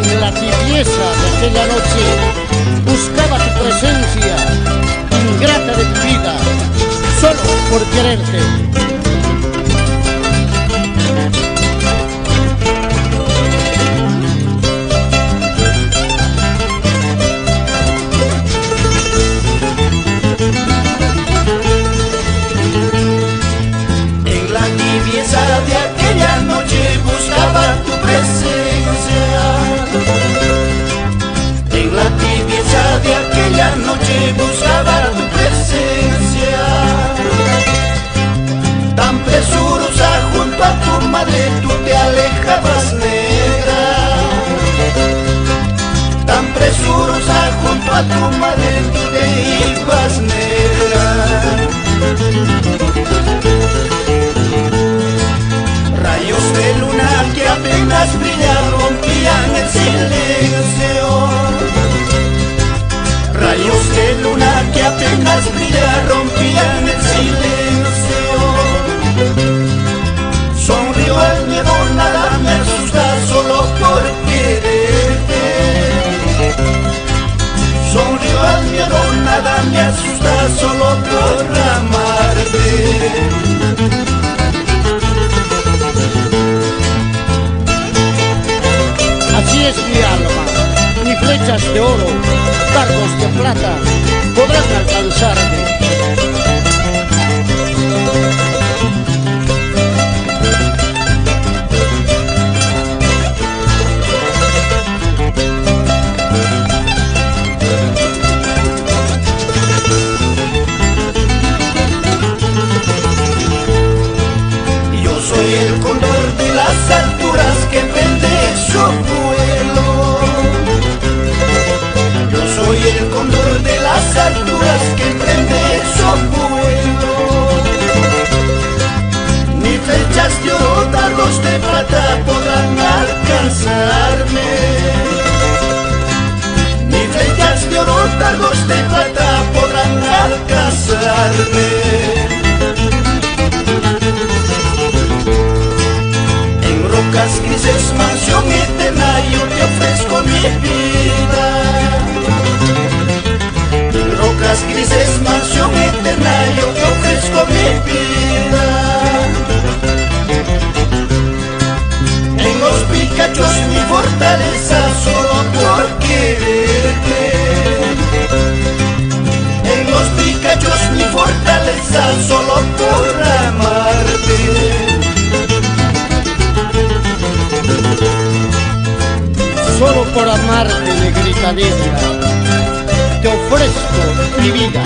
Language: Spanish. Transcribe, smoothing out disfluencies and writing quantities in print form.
En la tibieza de aquella noche buscaba tu presencia, ingrata de mi vida, solo por quererte. En la tibieza de aquella noche buscaba tu presencia. En la tibieza de aquella noche buscaba tu presencia. Tan presurosa junto a tu madre tú te alejabas, negra. Tan presurosa junto a tu madre tú te ibas, negra. Rayos de luna que apenas brillan rompían el silencio. Rayos de luna que apenas brillan rompían el silencio. Sonrío al miedo, nada me asusta solo por quererte. Sonrío al miedo, nada me asusta solo por amarte. Así es mi alma, ni flechas de oro, dardos de plata podrán alcanzarme. Yo soy el cóndor de las alturas que emprende su vuelo. Yo soy el cóndor de las alturas que emprende su vuelo. Ni flechas de oro, dardos de plata podrán alcanzarme. Ni flechas de oro, dardos de plata podrán alcanzarme. Rocas grises, mansión eterna, yo te ofrezco mi vida. En rocas grises, mansión eterna, yo te ofrezco mi vida. En los picachos mi fortaleza solo por quererte. En los picachos mi fortaleza solo por amarte. Solo por amarte, negrita bella, te ofrezco mi vida.